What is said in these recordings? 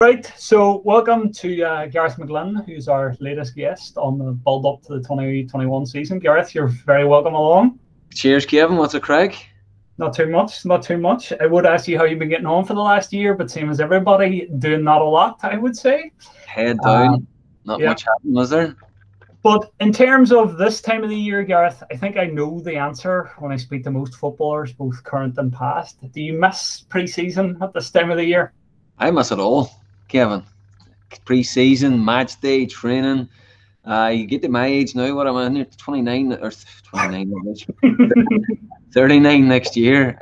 Right, so welcome to Gareth McGlynn, who's our latest guest on the build up to the 2021 season. Gareth, you're very welcome along. Cheers, Kevin. What's a crack? Not too much, not too much. I would ask you how you've been getting on for the last year, but same as everybody, doing not a lot, I would say. Head down. Not yeah. much happened, was there? But in terms of this time of the year, Gareth, I think I know the answer when I speak to most footballers, both current and past. Do you miss pre-season at this time of the year? I miss it all, Kevin. Pre-season, match day, training. You get to my age now. What am I? 29 or 29? 39 next year.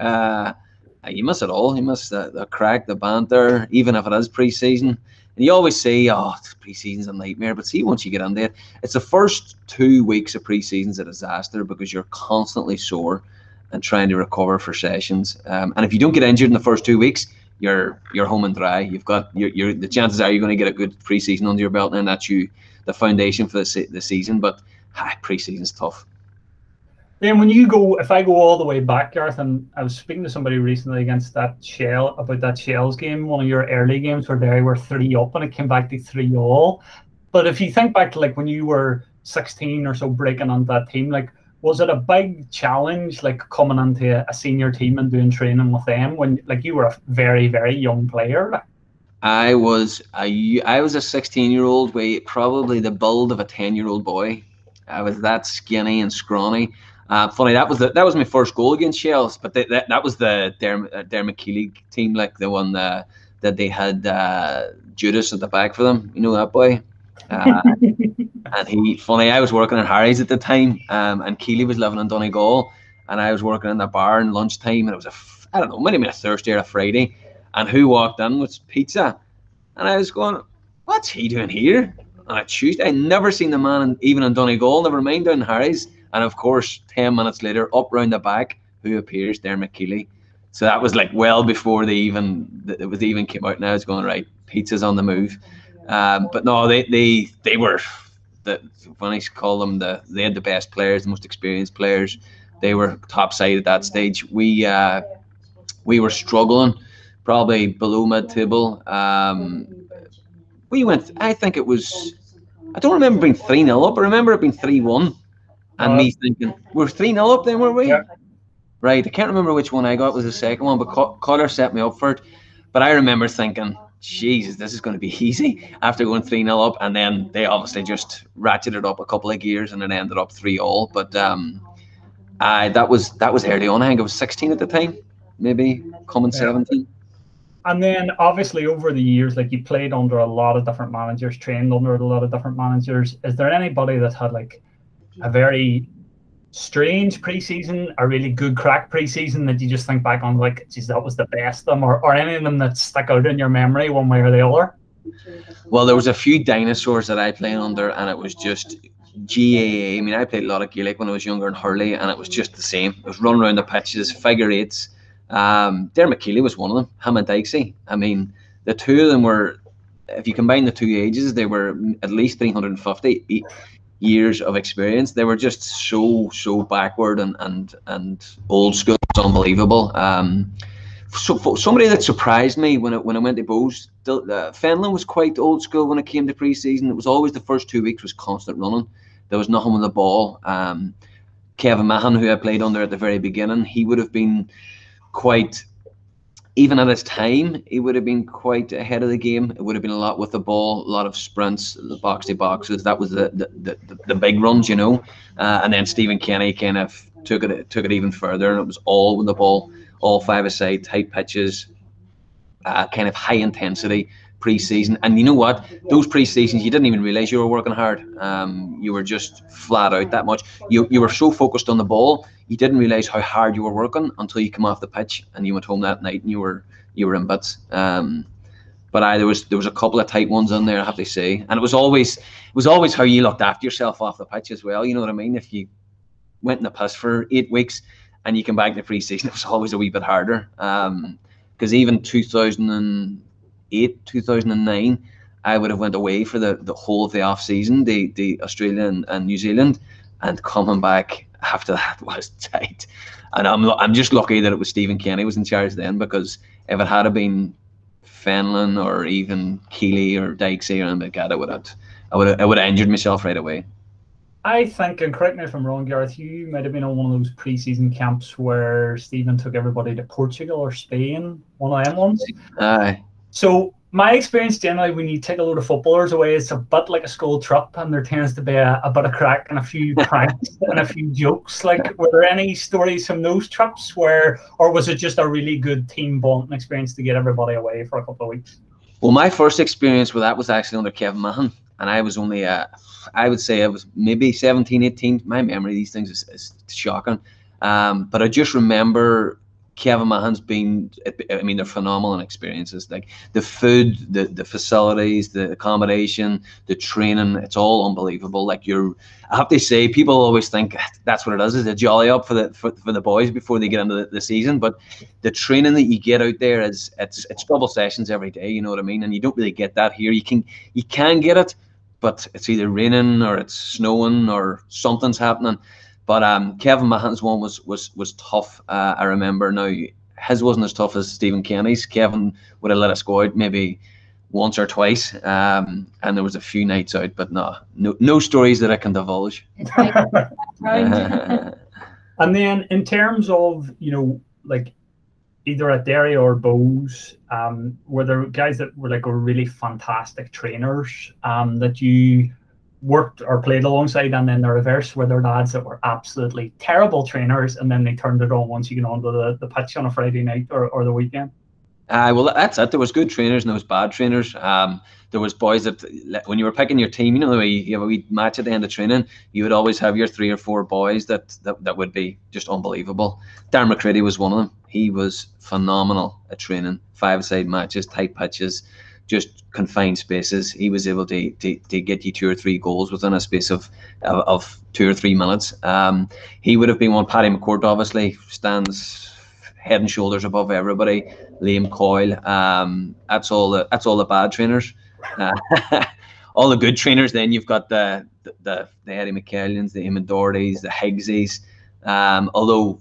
You miss it all. You miss the crack, the banter, even if it is pre-season. And you always say, "Oh, pre-season's a nightmare." But see, once you get in there, it's the first 2 weeks of pre-season's a disaster because you're constantly sore and trying to recover for sessions. And if you don't get injured in the first 2 weeks, you're home and dry. You've got the chances are you're going to get a good pre-season under your belt, and that's the foundation for the season. But pre-season's tough. Then if I go all the way back, Gareth, and I was speaking to somebody recently about that Shells game, one of your early games where Derry were 3 up and it came back to 3-3. But if you think back to like when you were 16 or so breaking onto that team, like was it a big challenge like coming into a senior team and doing training with them when like you were a very, very young player? Like? I was a 16-year-old with probably the build of a 10-year-old boy. I was that skinny and scrawny. Funny, that was my first goal against Shells, but that was the Derry McGlynn team, like the one that they had Judas at the back for them. You know that boy. And I was working at Harry's at the time, and Keely was living in Donegal, and I was working in the bar in lunchtime, and it was I don't know, maybe a Thursday or a Friday, and who walked in with pizza, and I was going, what's he doing here on a Tuesday? I never seen the man even in Donegal, never mind down in Harry's. And of course, 10 minutes later, up round the back, who appears? Derry McGlynn. So that was like well before it even came out. And I was going, right, pizza's on the move. But no, they were when I call them they had the best players, the most experienced players. They were top side at that stage. We were struggling, probably below mid-table. We went. I think it was. I don't remember being 3-0 up. I remember it being 3-1. And me thinking, we're 3-0 up then, were we? Yeah. Right, I can't remember which one I got was the second one, but Collar set me up for it. But I remember thinking, Jesus, this is going to be easy after going 3-0 up. And then they obviously just ratcheted up a couple of gears and it ended up 3-3. But that was early on. I think I was 16 at the time, maybe coming 17. And then obviously over the years, like you played under a lot of different managers, trained under a lot of different managers. Is there anybody that had like a very strange pre-season, a really good crack pre-season that you just think back on like, geez, that was the best of them, or any of them that stick out in your memory one way or the other? Well, there was a few dinosaurs that I played under, and it was just GAA. I mean, I played a lot of Gaelic when I was younger in Hurley, and it was just the same. It was running around the pitches, figure eights. Derry McGlynn was one of them, him and Dykesy. I mean, the two of them were, if you combine the two ages, they were at least 350 years of experience. They were just so backward and old school. It's unbelievable. So somebody that surprised me when I went to Bowes, Fenlon was quite old school when it came to pre-season. It was always the first 2 weeks was constant running. There was nothing with the ball. Kevin Mahan, who I played under at the very beginning, he would have been quite, even at his time, he would have been quite ahead of the game. It would have been a lot with the ball, a lot of sprints, the box to boxes. That was the big runs, you know. And then Stephen Kenny kind of took it even further, and it was all with the ball, all five-a-side, tight pitches, kind of high intensity pre-season. And you know what? Those pre-seasons, you didn't even realise you were working hard. You were just flat out that much. You were so focused on the ball, you didn't realise how hard you were working until you come off the pitch and you went home that night and you were in bits. But there was a couple of tight ones in there, I have to say. And it was always how you looked after yourself off the pitch as well. You know what I mean? If you went in the piss for 8 weeks and you come back to pre-season, it was always a wee bit harder. Because even 2008, 2009, I would have went away for the whole of the off season, the Australia and New Zealand, and coming back after that was tight. And I'm just lucky that it was Stephen Kenny was in charge then, because if it had been Fenlon or even Keeley or Dykesy or anything like that, I would have injured myself right away. I think, and correct me if I'm wrong, Gareth, you might have been on one of those pre-season camps where Stephen took everybody to Portugal or Spain, one of them ones. Aye. So my experience generally when you take a load of footballers away, it's a bit like a school trip, and there tends to be a bit of crack and a few pranks and a few jokes. Like, were there any stories from those trips or was it just a really good team bonding experience to get everybody away for a couple of weeks? Well, my first experience with that was actually under Kevin Mahon, and I was only I would say I was maybe 17, 18. My memory of these things is shocking. But I just remember Kevin Mahon's been, I mean, they're phenomenal experiences. Like the food, the facilities, the accommodation, the training, it's all unbelievable. Like I have to say, people always think that's what it is a jolly up for the boys before they get into the season. But the training that you get out there it's double sessions every day, you know what I mean? And you don't really get that here. You can get it, but it's either raining or it's snowing or something's happening. But Kevin Mahon's one was tough. I remember now his wasn't as tough as Stephen Kenny's. Kevin would have let us go out maybe once or twice, and there was a few nights out, but no stories that I can divulge. And then in terms of, like either at Derry or Bowes, were there guys that were really fantastic trainers that you worked or played alongside, and then the reverse were there lads that were absolutely terrible trainers and then they turned it on once you get onto the pitch on a Friday night or the weekend? Well, that's it. There was good trainers and there was bad trainers. There was boys that when you were picking your team, the way you have a wee match at the end of training, you would always have your 3 or 4 boys that would be just unbelievable. Darren McCready was one of them. He was phenomenal at training, 5-a-side matches, tight pitches, just confined spaces. He was able to get you 2 or 3 goals within a space of 2 or 3 minutes. He would have been one. Paddy McCourt obviously stands head and shoulders above everybody. Liam Coyle. That's all the bad trainers. All the good trainers. Then you've got the Eddie McKellans, the Eamon Dohertys, the Higgses. Although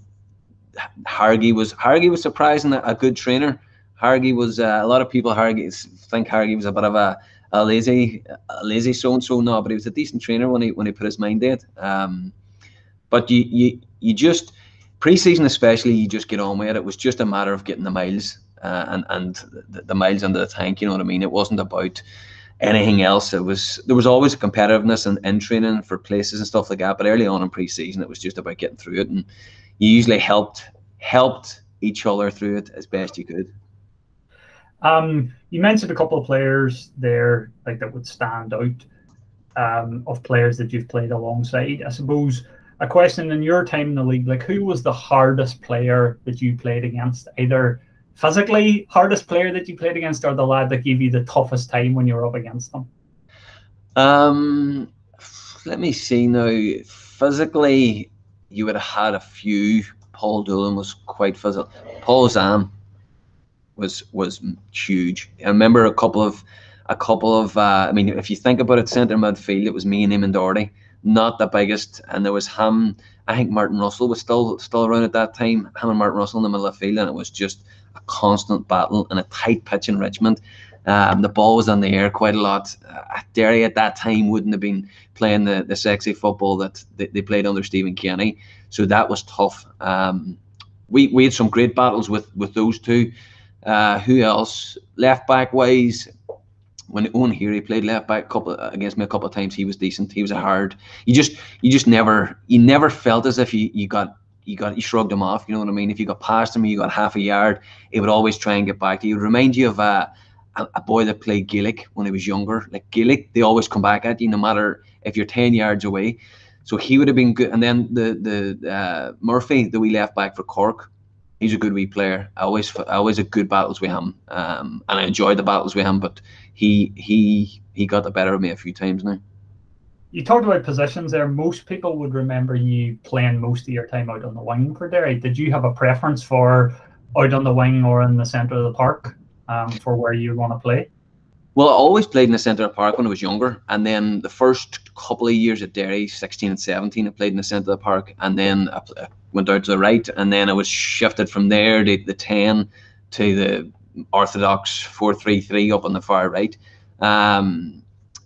Hargy was surprising a good trainer. Hargy was a lot of people think Hargy was a bit of a lazy so-and-so. No, but he was a decent trainer when he put his mind to it. But you just pre-season especially, you just get on with it. It was just a matter of getting the miles and the miles under the tank. You know what I mean? It wasn't about anything else. There was always a competitiveness in training for places and stuff like that. But early on in pre-season, it was just about getting through it, and you usually helped each other through it as best you could. You mentioned a couple of players there that would stand out, of players that you've played alongside. I suppose a question in your time in the league, who was the hardest player that you played against? Either physically hardest player that you played against, or the lad that gave you the toughest time when you were up against them? Let me see now. Physically, you would have had a few. Paul Doolan was quite physical. Paul Zam was huge. I remember a couple of I mean, if you think about it, centre midfield, it was me and Eamon Doherty, not the biggest, and there was him. I think Martin Russell was still around at that time. Him and Martin Russell in the middle of the field, and it was just a constant battle and a tight pitch in Richmond. The ball was in the air quite a lot. Derry at that time wouldn't have been playing the sexy football that they played under Stephen Kenny, so that was tough. We had some great battles with those two. Who else? Left back wise, when Owen Heary played left back against me a couple of times, he was decent. He was a hard. You never felt as if you shrugged him off. You know what I mean? If you got past him, you got half a yard, he would always try and get back to you. It would remind you of a boy that played Gaelic when he was younger. Like Gaelic, they always come back at you no matter if you're 10 yards away. So he would have been good. And then the Murphy, the wee left back for Cork, he's a good wee player. I always had good battles with him, and I enjoyed the battles with him. But he got the better of me a few times now. You talked about positions there. Most people would remember you playing most of your time out on the wing for Derry. Did you have a preference for out on the wing or in the centre of the park for where you want to play? Well, I always played in the centre of the park when I was younger, and then the first couple of years at Derry, 16 and 17, I played in the centre of the park, and then I went out to the right, and then I was shifted from there, the 10 to orthodox 4-3-3 up on the far right.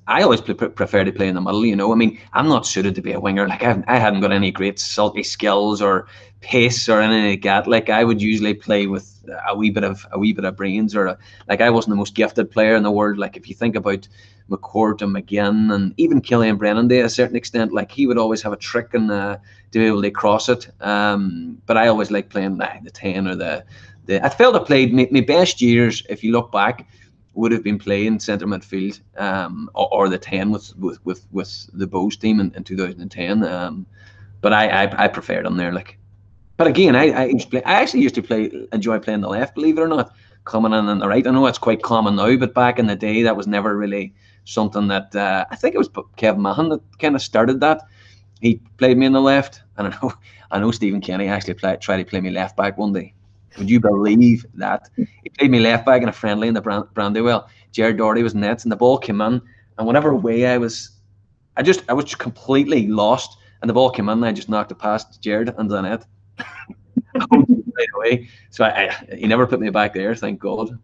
I always prefer to play in the middle. You know, I mean, I'm not suited to be a winger. Like I hadn't got any great salty skills or pace or anything like that. Like I would usually play with a wee bit of brains, or like I wasn't the most gifted player in the world. Like if you think about McCourt and McGinn and even Killian Brennan to a certain extent, like he would always have a trick and to be able to cross it. But I always like playing the 10 or the. I felt I played my best years, if you look back, would have been playing centre midfield, or the 10 with the Bows team in 2010. But I preferred them there. Like, but again, I actually used to enjoy playing the left, believe it or not, coming in on the right. I know it's quite common now, but back in the day, that was never really something that I think it was Kevin Mahan that kind of started that. He played me on the left, and I know Stephen Kenny actually tried to play me left back one day. Would you believe that? He played me left back in a friendly in the Brandywell. Jared Doherty was nets, and the ball came in, and whatever way I was completely lost, and the ball came in, and I just knocked it past Jared into the net right away. So he never put me back there, thank God.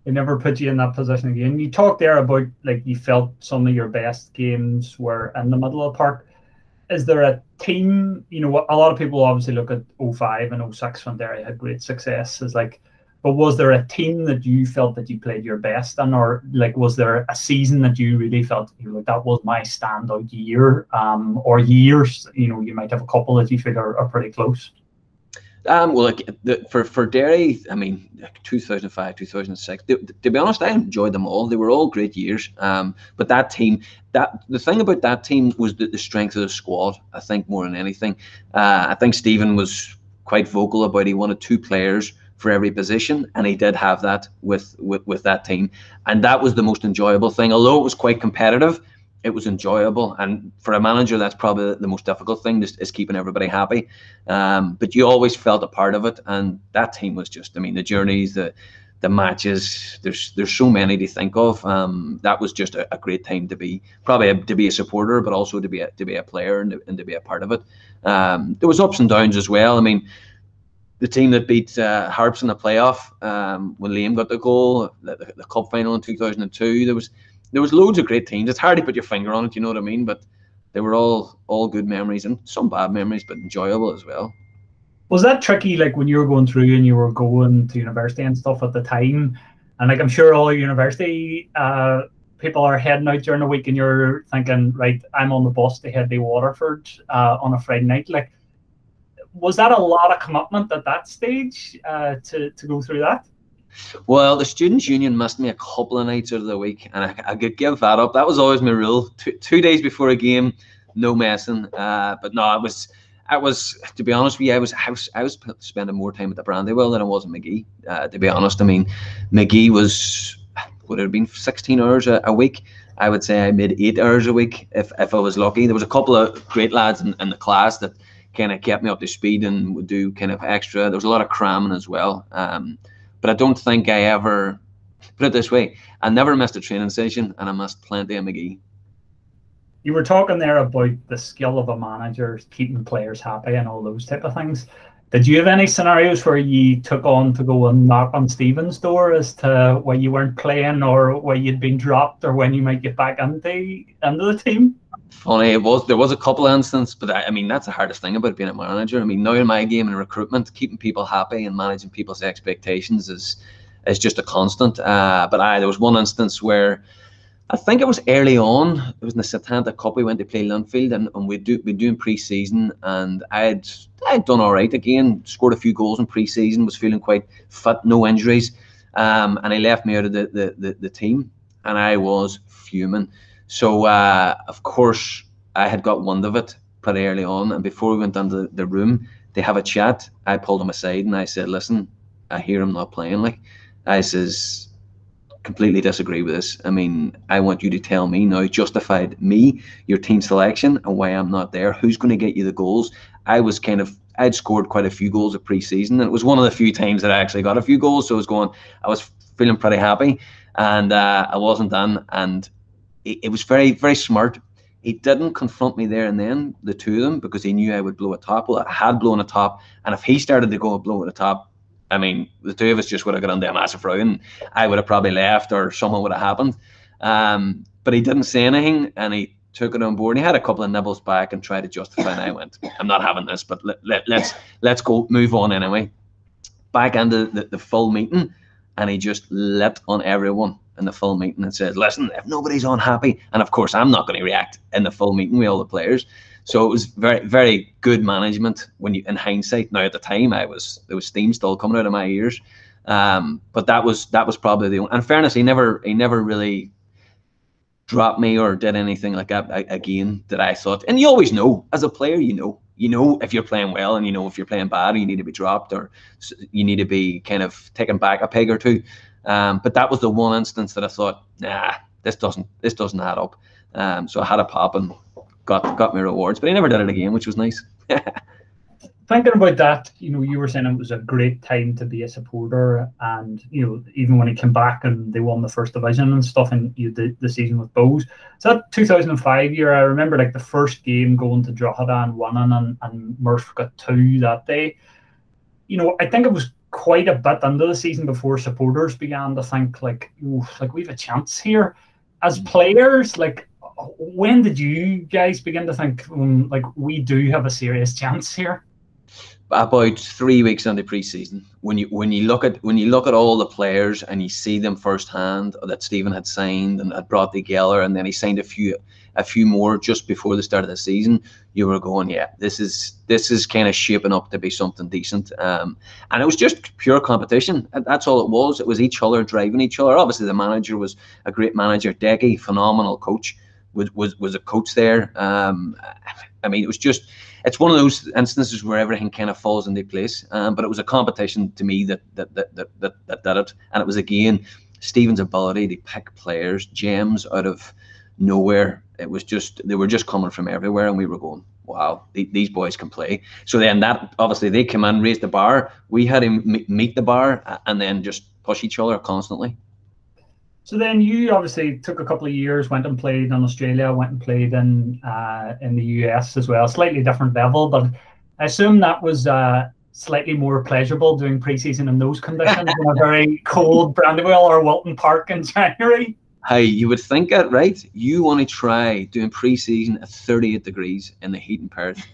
He never put you in that position again. You talked there about like you felt some of your best games were in the middle of the park. Is there a team, you know, a lot of people obviously look at 05 and 06 when Derry had great success, is like, but was there a team that you felt that you played your best in, or like was there a season that you really felt that was my standout year, or years, you know, you might have a couple that you feel are pretty close? Well, like for Derry, I mean, 2005, 2006. To be honest, I enjoyed them all. They were all great years. But that team, the thing about that team was the strength of the squad. I think more than anything, I think Stephen was quite vocal about he wanted 2 players for every position, and he did have that with that team, and that was the most enjoyable thing. Although it was quite competitive, it was enjoyable, and for a manager, that's probably the most difficult thing is keeping everybody happy. But you always felt a part of it, and that team was just, I mean, the journeys, the matches. There's so many to think of. That was just a great time to be a supporter, but also to be a player and to be a part of it. There was ups and downs as well. I mean, the team that beat Harps in the playoff, when Liam got the goal, the cup final in 2002, there was loads of great teams. It's hard to put your finger on it, you know what I mean? But they were all good memories, and some bad memories, but enjoyable as well. Was that tricky, like when you were going through and you were going to university and stuff at the time? And like I'm sure all university people are heading out during the week, and you're thinking, right, I'm on the bus to head to Waterford on a Friday night. Like, was that a lot of commitment at that stage to go through that? Well, the Students' Union missed me a couple of nights out of the week, and I could give that up. That was always my rule. Two days before a game, no messing. But no, I was to be honest with you, I was spending more time at the Brandywell than I was in Magee. To be honest, I mean, Magee would have been 16 hours a week. I would say I made 8 hours a week if I was lucky. There was a couple of great lads in the class that kind of kept me up to speed and would do kind of extra. There was a lot of cramming as well. But I don't think I ever, put it this way, I never missed a training session, and I missed plenty of Magee. You were talking there about the skill of a manager, keeping players happy and all those type of things. Did you have any scenarios where you took on to go and knock on Stephen's door as to where you weren't playing, or where you'd been dropped, or when you might get back into the team? Funny, there was a couple of instances, but I mean, that's the hardest thing about being a manager. I mean, now in my game in recruitment, keeping people happy and managing people's expectations is just a constant. But there was one instance where I think it was early on. It was in the Setanta Cup. We went to play Linfield, and we'd doing pre-season, and I'd done all right again. Scored a few goals in pre-season. Was feeling quite fit, no injuries, and he left me out of the team, and I was fuming. So, of course, I had got wind of it pretty early on, and before we went into the room to have a chat, I pulled him aside and I said, "Listen, I hear him not playing. Like, I says, completely disagree with this. I mean, I want you to tell me now, justified me, your team selection, and why I'm not there. Who's going to get you the goals?" I'd scored quite a few goals at pre-season, and it was one of the few times that I actually got a few goals. So I was feeling pretty happy, and I wasn't done. And it was very, very smart. He didn't confront me there and then, the two of them, because he knew I would blow a top. Well, I had blown a top, and if he started to go and blow at the top, I mean, the two of us just would have got into a massive row, and I would have probably left, or something would have happened. But he didn't say anything, and he took it on board. And he had a couple of nibbles back and tried to justify, and I went, I'm not having this, but let's go move on anyway. Back into the full meeting, and he just lit on everyone in the full meeting and said, listen, if nobody's unhappy, and of course I'm not going to react in the full meeting with all the players. So it was very, very good management when you, in hindsight. Now at the time, there was steam still coming out of my ears, but that was probably the only. In fairness, he never really dropped me or did anything like that again that I thought. And you always know as a player, you know if you're playing well, and you know if you're playing bad, and you need to be dropped, or you need to be kind of taken back a peg or two. But that was the one instance that I thought, nah, this doesn't add up. So I had a pop and got my rewards, but he never did it again, which was nice. Thinking about that, you were saying it was a great time to be a supporter, and even when he came back and they won the first division and stuff, and you did the season with Bows. So that 2005 year, I remember like the first game going to Drogheda and winning, and Murph got 2 that day. I think it was quite a bit into the season before supporters began to think like we have a chance here. As players, like, when did you guys begin to think like we do have a serious chance here? About 3 weeks into pre-season, when you look at all the players and you see them firsthand that Stephen had signed and had brought together, and then he signed a few more just before the start of the season, you were going, yeah, this is kind of shaping up to be something decent. And it was just pure competition. That's all it was. It was each other driving each other. Obviously, the manager was a great manager, Decky, phenomenal coach, was a coach there. I mean, it's one of those instances where everything kind of falls into place. But it was a competition to me that did it. And it was, again, Stephen's ability to pick players, gems out of nowhere. It was just, they were just coming from everywhere, and we were going, wow, these boys can play. So then that, obviously, they came in, raised the bar. We had to meet the bar and then just push each other constantly. So then you obviously took a couple of years, went and played in Australia, went and played in the US as well, slightly different level, but I assume that was slightly more pleasurable doing pre-season in those conditions in a very cold Brandywell or Wilton Park in January. Hey, you would think it, right? You want to try doing pre-season at 38 degrees in the heat in Perth.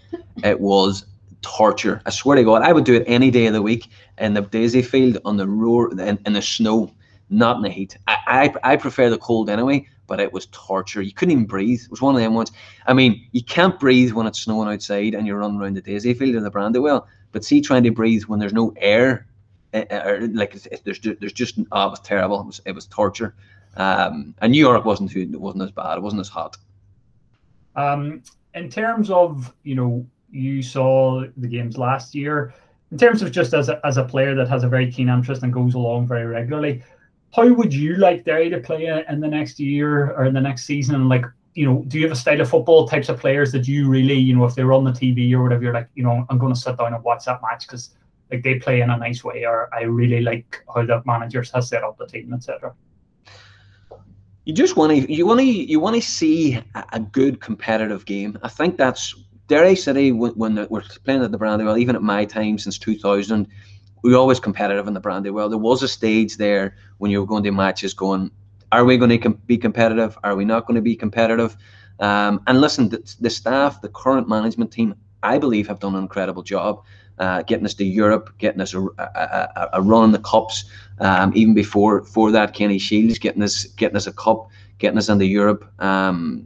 It was torture. I swear to God, I would do it any day of the week in the Daisy Field, on the road, in the snow. Not in the heat. I prefer the cold anyway, but it was torture. You couldn't even breathe. It was one of them ones. I mean, you can't breathe when it's snowing outside and you're running around the Daisy Field or the Brandywell. But see, trying to breathe when there's no air, there's just, it was terrible. It was torture. And New York wasn't as bad. It wasn't as hot. In terms of, you saw the games last year. In terms of just as a player that has a very keen interest and goes along very regularly, how would you like Derry to play in the next year or in the next season? And like, do you have a style of football, types of players that you really, if they were on the TV or whatever, you're like, I'm going to sit down and watch that match because like they play in a nice way, or I really like how the manager has set up the team, etc. You just want to see a good competitive game. I think that's Derry City when we're playing at the Brandywell. Even at my time since 2000. We were always competitive in the Brandywell. There was a stage there when you were going to matches going, are we going to be competitive? Are we not going to be competitive? And listen, the staff, the current management team, I believe have done an incredible job getting us to Europe, getting us a run in the cups. Even before that, Kenny Shields getting us a cup, getting us into Europe.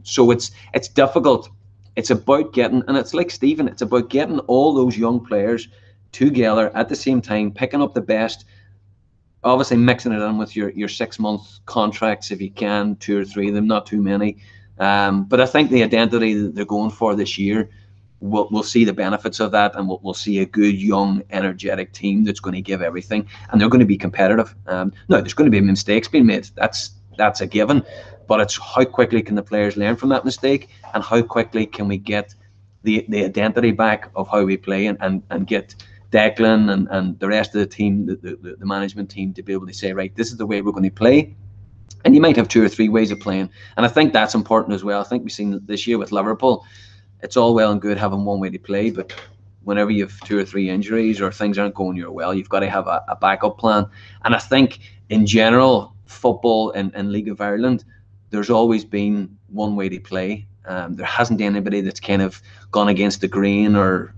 So it's difficult. It's about getting, and it's like Stephen, it's about getting all those young players together at the same time, picking up the best, obviously mixing it in with your 6-month contracts if you can, 2 or 3 of them, not too many. But I think the identity that they're going for this year, we'll see the benefits of that, and we'll see a good, young, energetic team that's going to give everything, and they're going to be competitive. No, there's going to be mistakes being made. That's a given, but it's how quickly can the players learn from that mistake, and how quickly can we get the identity back of how we play, and get Declan and the rest of the team, the management team, to be able to say, right, this is the way we're going to play. And you might have 2 or 3 ways of playing, and I think that's important as well. I think we've seen this year with Liverpool, it's all well and good having one way to play, but whenever you have 2 or 3 injuries or things aren't going your well, you've got to have a backup plan. And I think in general, football and League of Ireland, there's always been one way to play. There hasn't been anybody that's kind of gone against the grain or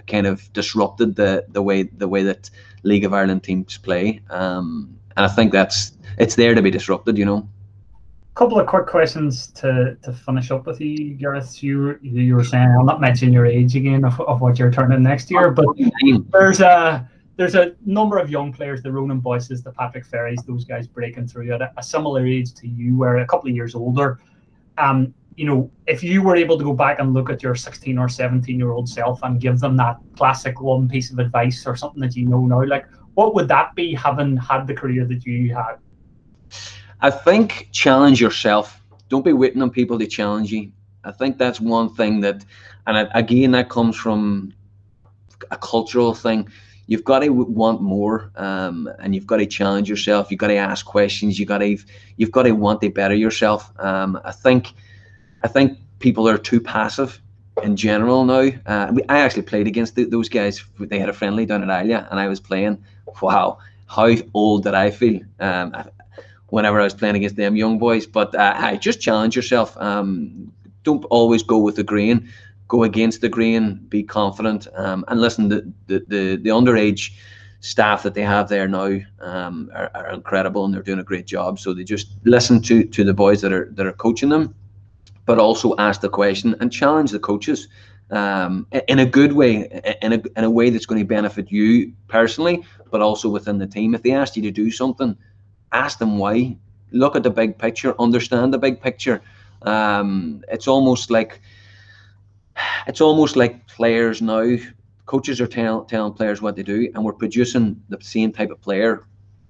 kind of disrupted the way that League of Ireland teams play. And I think it's there to be disrupted, you know. Couple of quick questions to finish up with you, Gareth. You were saying, I'll not mention your age again of what you're turning next year, but there's a number of young players, the Ronan Boyces, the Patrick Ferries, those guys breaking through at a similar age to you, where a couple of years older. You know, if you were able to go back and look at your 16 or 17-year-old self and give them that classic one piece of advice or something that you know now, like, what would that be, having had the career that you had? I think challenge yourself. Don't be waiting on people to challenge you. I think that's one thing that, and again, that comes from a cultural thing. You've got to want more, and you've got to challenge yourself. You've got to ask questions. You've got to want to better yourself. I think people are too passive in general now. I actually played against those guys. They had a friendly down at Ilia, and I was playing. Wow, how old did I feel? Whenever I was playing against them young boys. But I just challenge yourself. Don't always go with the grain. Go against the grain. Be confident. And listen, the underage staff that they have there now are incredible, and they're doing a great job. So they just listen to the boys that are coaching them, but also ask the question and challenge the coaches in a good way, in a way that's going to benefit you personally, but also within the team. If they ask you to do something, ask them why. Look at the big picture. Understand the big picture. It's almost like players now. Coaches are telling players what to do, and we're producing the same type of player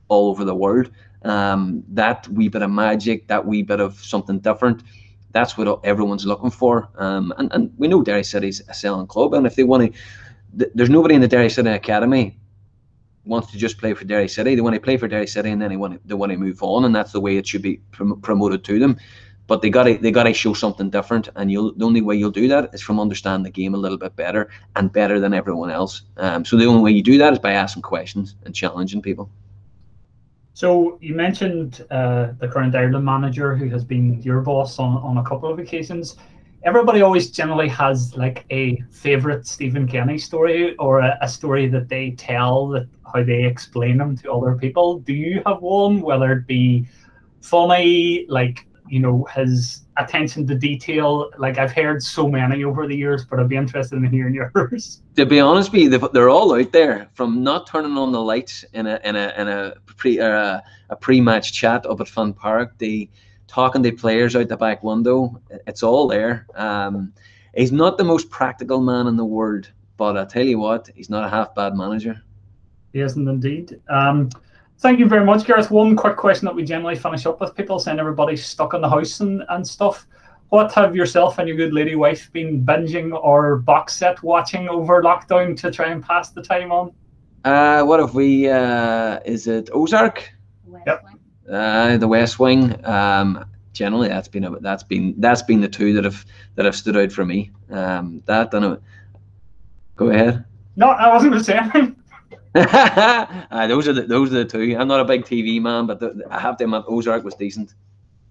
all over the world. That wee bit of magic, that wee bit of something different, that's what everyone's looking for. And we know Derry City's a selling club, and if they want to, there's nobody in the Derry City Academy wants to just play for Derry City. They want to play for Derry City, and then they want to move on, and that's the way it should be promoted to them. But they got to show something different, and the only way you'll do that is from understanding the game a little bit better, and better than everyone else. So the only way you do that is by asking questions and challenging people. So you mentioned the current Ireland manager, who has been your boss on a couple of occasions. Everybody always generally has like a favourite Stephen Kenny story, or a story that they tell, that how they explain them to other people. Do you have one, whether it be funny, like, you know, his attention to detail? Like, I've heard so many over the years, but I'd be interested in hearing yours. To be honest with you, they're all out there. From not turning on the lights in a pre-match chat up at Fun Park, the talking to players out the back window, it's all there. He's not the most practical man in the world, but I tell you what, he's not a half bad manager. He isn't indeed. Thank you very much, Gareth. One quick question that we generally finish up with people, saying everybody's stuck in the house and stuff. What have yourself and your good lady wife been binging or box set watching over lockdown to try and pass the time on? What have we? Is it Ozark? Yep. The West Wing. Generally, that's been the two that have stood out for me. That and go ahead. No, I wasn't going to say anything. Those are the two. I'm not a big TV man, but I have to admit Ozark was decent.